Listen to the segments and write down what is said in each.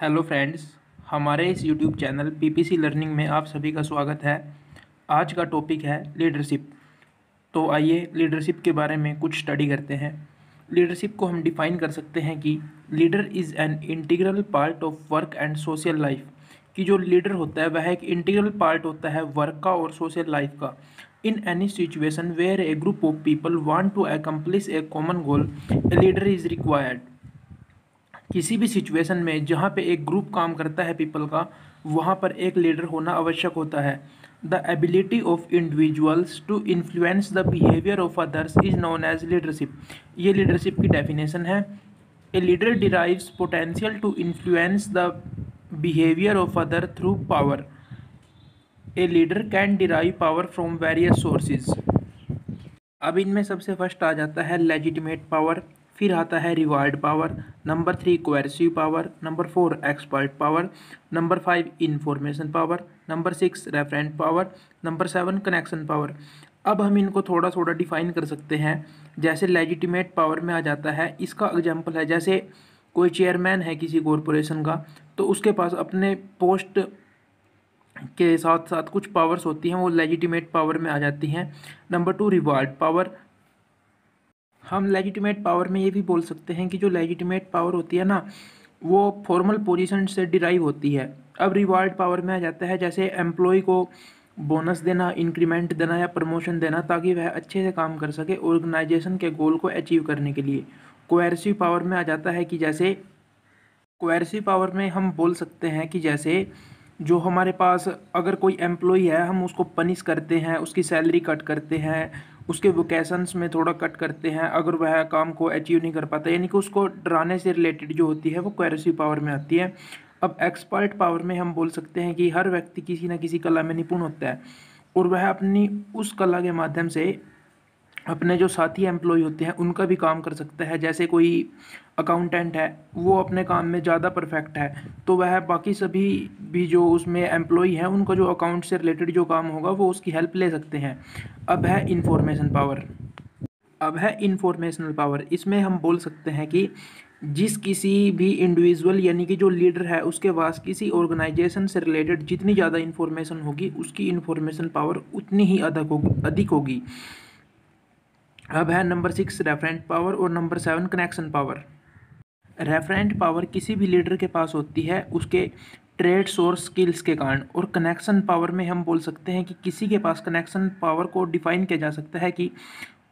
Hello friends, हमारे इस YouTube channel PPC learning में आप सभी का स्वागत है। आज का टॉपिक है लीडरशिप। तो आइए लीडरशिप के बारे में कुछ स्टडी करते हैं। लीडरशिप को हम डिफ़ाइन कर सकते हैं कि leader is an integral part of work and social life. कि जो लीडर होता है वह एक इंटीग्रल पार्ट होता है वर्क का और सोशल लाइफ का। In any situation where a group of people want to accomplish a common goal, a leader is required. किसी भी सिचुएशन में जहाँ पे एक ग्रुप काम करता है पीपल का, वहाँ पर एक लीडर होना आवश्यक होता है। The ability of individuals to influence the behaviour of others is known as leadership. ये लीडरशिप की डेफिनेशन है। A leader derives potential to influence the behaviour of other through power. A leader can derive power from various sources. अब इनमें सबसे first आ जाता है legitimate power, फिर आता है reward power, number 3 coercive power, number 4 expert power, number 5 information power, number 6 referent power, number 7 connection power. अब हम इनको थोड़ा थोड़ा डिफाइन कर सकते हैं। जैसे लेजिटिमेट पावर में आ जाता है, इसका एग्जाम्पल है जैसे कोई चेयरमैन है किसी कॉरपोरेशन का, तो उसके पास अपने पोस्ट के साथ साथ कुछ पावर्स होती हैं, वो लेजिटिमेट पावर में आ जाती हैं। Number 2 reward power. हम लेजिटिमेट पावर में ये भी बोल सकते हैं कि जो लेजिटिमेट पावर होती है ना, वो फॉर्मल पोजीशन से डिराइव होती है। अब रिवार्ड पावर में आ जाता है जैसे एम्प्लॉय को बोनस देना, इंक्रीमेंट देना या प्रमोशन देना, ताकि वह अच्छे से काम कर सके ऑर्गेनाइजेशन के गोल को अचीव करने के लिए। कोएर्सिव पावर में आ जाता है कि जैसे कोएर्सिव पावर में हम बोल सकते हैं कि जैसे जो हमारे पास अगर कोई एम्प्लॉय है, हम उसको पनिश करते हैं, उसकी सैलरी कट करते हैं, उसके वोकेशंस में थोड़ा कट करते हैं अगर वह काम को अचीव नहीं कर पाता, यानी कि उसको डराने से रिलेटेड जो होती है वो कोएर्सिव पावर में आती है। अब एक्सपर्ट पावर में हम बोल सकते हैं कि हर व्यक्ति किसी न किसी कला में निपुण होता है और वह अपनी उस कला के माध्यम से अपने जो साथी एम्प्लॉय होते हैं उनका भी काम कर सकता है। जैसे कोई अकाउंटेंट है, वो अपने काम में ज़्यादा परफेक्ट है, तो वह बाकी सभी भी जो उसमें एम्प्लॉय हैं उनका जो अकाउंट से रिलेटेड जो काम होगा वो उसकी हेल्प ले सकते हैं। अब है इंफॉर्मेशन पावर। अब है इंफॉर्मेशनल पावर। इसमें हम बोल सकते हैं कि जिस किसी भी इंडिविजुअल यानी कि जो लीडर है उसके पास किसी ऑर्गेनाइजेशन से रिलेटेड जितनी ज़्यादा इन्फॉर्मेशन होगी, उसकी इन्फॉर्मेशन पावर उतनी ही अधिक होगी। अब है नंबर 6 रेफरेंट पावर और number 7 connection power. Referent power किसी भी लीडर के पास होती है उसके ट्रेड्स और स्किल्स के कारण, और कनेक्शन पावर में हम बोल सकते हैं कि किसी के पास कनेक्शन पावर को डिफाइन किया जा सकता है कि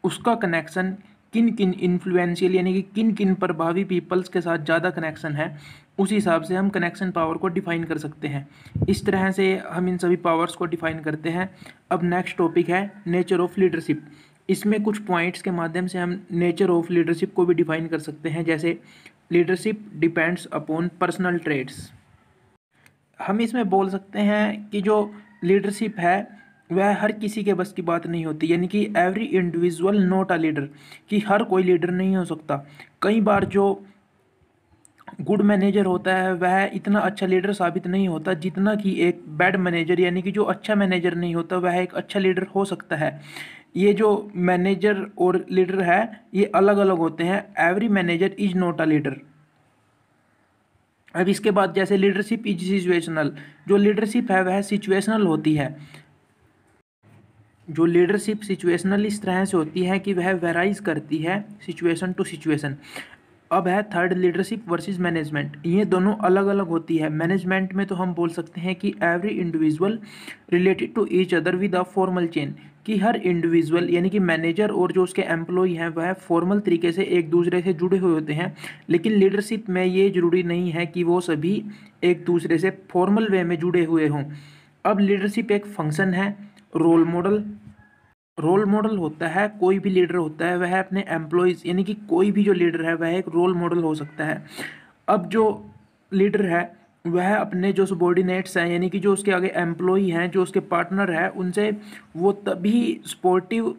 उसका कनेक्शन किन किन इन्फ्लुएंशियल यानी कि किन किन प्रभावी पीपल्स के साथ ज़्यादा कनेक्शन है, उस हिसाब से हम कनेक्शन पावर को डिफाइन कर सकते हैं। इस तरह से हम इन सभी पावर्स को डिफाइन करते हैं। अब नेक्स्ट टॉपिक है नेचर ऑफ लीडरशिप। इसमें कुछ पॉइंट्स के माध्यम से हम नेचर ऑफ लीडरशिप को भी डिफाइन कर सकते हैं। जैसे leadership depends upon personal traits. हम इसमें बोल सकते हैं कि जो लीडरशिप है वह हर किसी के बस की बात नहीं होती, यानी कि every individual not a leader, कि हर कोई लीडर नहीं हो सकता। कई बार जो गुड मैनेजर होता है वह इतना अच्छा लीडर साबित नहीं होता जितना कि एक बैड मैनेजर, यानी कि जो अच्छा मैनेजर नहीं होता वह एक अच्छा लीडर हो सकता है। ये जो मैनेजर और लीडर है ये अलग अलग होते हैं। Every manager is not a leader. अब इसके बाद जैसे लीडरशिप इज सिचुएशनल। जो लीडरशिप है वह सिचुएशनल होती है। जो लीडरशिप सिचुएशनल इस तरह से होती है कि वह वेराइज करती है सिचुएशन टू सिचुएशन। अब है थर्ड लीडरशिप वर्सेस मैनेजमेंट। ये दोनों अलग अलग होती है। मैनेजमेंट में तो हम बोल सकते हैं कि every individual related to each other with a formal chain, कि हर इंडिविजुअल यानी कि मैनेजर और जो उसके एम्प्लॉय हैं वह फॉर्मल तरीके से एक दूसरे से जुड़े हुए होते हैं। लेकिन लीडरशिप में ये जरूरी नहीं है कि वो सभी एक दूसरे से फॉर्मल वे में जुड़े हुए हों। अब लीडरशिप एक फंक्शन है। Role model. रोल मॉडल होता है, कोई भी लीडर होता है वह अपने एम्प्लॉयज़ यानी कि कोई भी जो लीडर है वह एक रोल मॉडल हो सकता है। अब जो लीडर है वह अपने जो सबॉर्डिनेट्स हैं यानी कि जो उसके आगे एम्प्लॉय हैं, जो उसके पार्टनर है, उनसे वो तभी स्पोर्टिव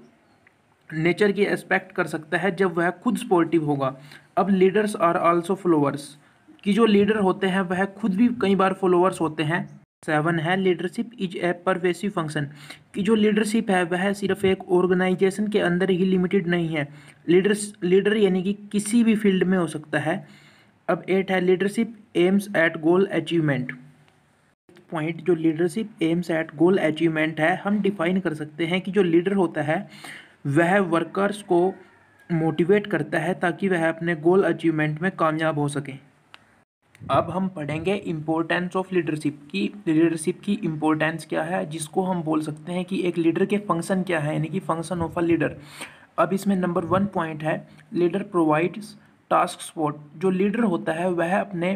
नेचर की एक्सपेक्ट कर सकता है जब वह खुद स्पोर्टिव होगा। अब लीडर्स आर आल्सो फॉलोअर्स, कि जो लीडर होते हैं वह खुद भी कई बार फॉलोअर्स होते हैं। 7 है leadership is a pervasive function, कि जो लीडरशिप है वह सिर्फ एक ऑर्गेनाइजेशन के अंदर ही लिमिटेड नहीं है। लीडर यानी कि किसी भी फील्ड में हो सकता है। अब 8 है leadership aims at goal achievement. Point जो leadership aims at goal achievement है, हम डिफाइन कर सकते हैं कि जो लीडर होता है वह वर्कर्स को मोटिवेट करता है ताकि वह अपने गोल अचीवमेंट में कामयाब हो सके। अब हम पढ़ेंगे इम्पोर्टेंस ऑफ लीडरशिप की। लीडरशिप की इम्पोर्टेंस क्या है, जिसको हम बोल सकते हैं कि एक लीडर के फंक्शन क्या है, यानी कि फंक्शन ऑफ अ लीडर। अब इसमें नंबर 1 पॉइंट है लीडर प्रोवाइड्स टास्क सपोर्ट। जो लीडर होता है वह अपने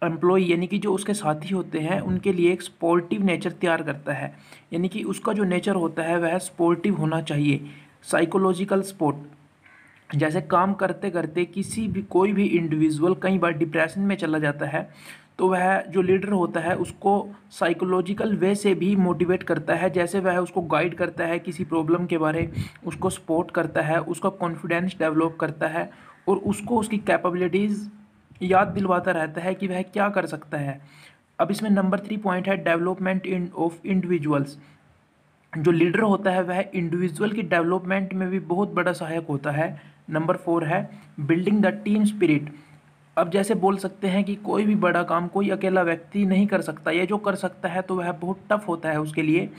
एम्प्लॉय यानी कि जो उसके साथी होते हैं उनके लिए एक स्पोर्टिव नेचर तैयार करता है, यानी कि उसका जो नेचर होता है वह स्पोर्टिव होना चाहिए। साइकोलॉजिकल सपोर्ट, जैसे काम करते करते किसी भी कोई भी इंडिविजुअल कई बार डिप्रेशन में चला जाता है, तो वह जो लीडर होता है उसको साइकोलॉजिकल वे से भी मोटिवेट करता है। जैसे वह उसको गाइड करता है किसी प्रॉब्लम के बारे, उसको सपोर्ट करता है, उसका कॉन्फिडेंस डेवलप करता है और उसको उसकी कैपेबिलिटीज़ याद दिलवाता रहता है कि वह क्या कर सकता है। अब इसमें नंबर 3 पॉइंट है डेवलपमेंट ऑफ इंडिविजुअल्स। जो लीडर होता है वह इंडिविजुअल की डेवलपमेंट में भी बहुत बड़ा सहायक होता है। नंबर 4 है बिल्डिंग द टीम स्पिरिट। अब जैसे बोल सकते हैं कि कोई भी बड़ा काम कोई अकेला व्यक्ति नहीं कर सकता, या जो कर सकता है तो वह बहुत टफ होता है उसके लिए।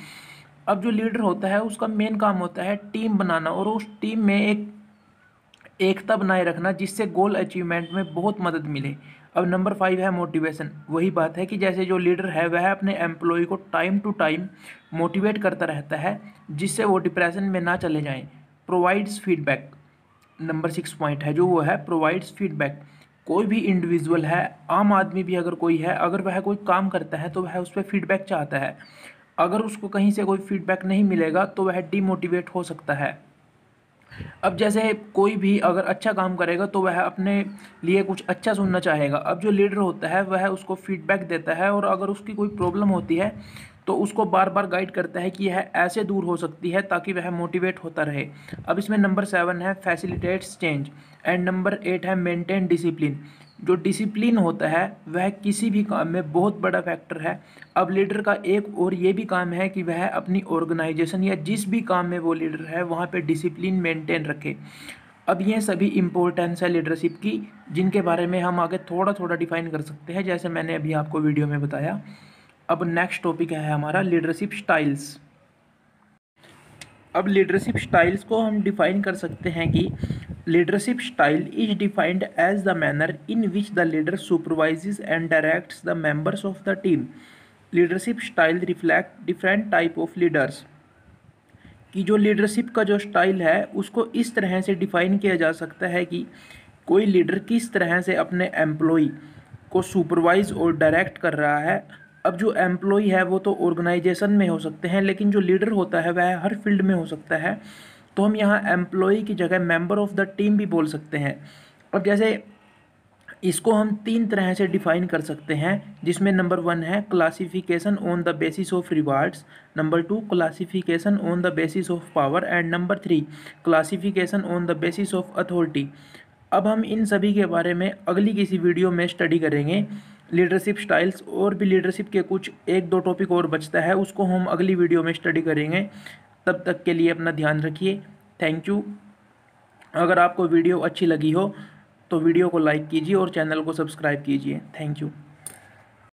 अब जो लीडर होता है उसका मेन काम होता है टीम बनाना और उस टीम में एक एकता बनाए रखना, जिससे गोल अचीवमेंट में बहुत मदद मिले। अब नंबर 5 है मोटिवेशन। वही बात है कि जैसे जो लीडर है वह अपने एम्प्लॉय को टाइम टू टाइम मोटिवेट करता रहता है, जिससे वो डिप्रेशन में ना चले जाएं। Provides feedback. नंबर 6 पॉइंट है जो वो है प्रोवाइड्स फीडबैक। कोई भी इंडिविजुअल है, आम आदमी भी अगर कोई है, अगर वह कोई काम करता है तो वह उस पर फीडबैक चाहता है। अगर उसको कहीं से कोई फीडबैक नहीं मिलेगा तो वह डीमोटिवेट हो सकता है। अब जैसे कोई भी अगर अच्छा काम करेगा तो वह अपने लिए कुछ अच्छा सुनना चाहेगा। अब जो लीडर होता है वह उसको फीडबैक देता है और अगर उसकी कोई प्रॉब्लम होती है तो उसको बार बार गाइड करता है कि यह ऐसे दूर हो सकती है ताकि वह मोटिवेट होता रहे। अब इसमें नंबर 7 है फैसिलिटेट्स चेंज एंड नंबर 8 है मेंटेन डिसिप्लिन। जो डिसिप्लिन होता है वह किसी भी काम में बहुत बड़ा फैक्टर है। अब लीडर का एक और ये भी काम है कि वह अपनी ऑर्गेनाइजेशन या जिस भी काम में वो लीडर है वहाँ पे डिसिप्लिन मेंटेन रखे। अब ये सभी इम्पोर्टेंस है लीडरशिप की, जिनके बारे में हम आगे थोड़ा थोड़ा डिफाइन कर सकते हैं, जैसे मैंने अभी आपको वीडियो में बताया। अब नेक्स्ट टॉपिक है हमारा लीडरशिप स्टाइल्स। अब लीडरशिप स्टाइल्स को हम डिफाइन कर सकते हैं कि leadership style is defined as the manner in which the leader supervises and directs the members of the team. Leadership style reflect different type of leaders. कि जो leadership का जो स्टाइल है उसको इस तरह से डिफाइन किया जा सकता है कि कोई लीडर किस तरह से अपने एम्प्लॉय को सुपरवाइज और डायरेक्ट कर रहा है। अब जो एम्प्लॉय है वो तो ऑर्गेनाइजेशन में हो सकते हैं, लेकिन जो लीडर होता है वह हर फील्ड में हो सकता है। तो हम यहाँ एम्प्लॉय की जगह मेंबर ऑफ द टीम भी बोल सकते हैं। अब जैसे इसको हम 3 तरह से डिफाइन कर सकते हैं, जिसमें नंबर 1 है classification on the basis of rewards, number 2 classification on the basis of power and number 3 classification on the basis of authority. अब हम इन सभी के बारे में अगली किसी वीडियो में स्टडी करेंगे। लीडरशिप स्टाइल्स और भी लीडरशिप के कुछ 1-2 टॉपिक और बचता है, उसको हम अगली वीडियो में स्टडी करेंगे। तब तक के लिए अपना ध्यान रखिए। Thank you. अगर आपको वीडियो अच्छी लगी हो तो वीडियो को लाइक कीजिए और चैनल को सब्सक्राइब कीजिए। Thank you.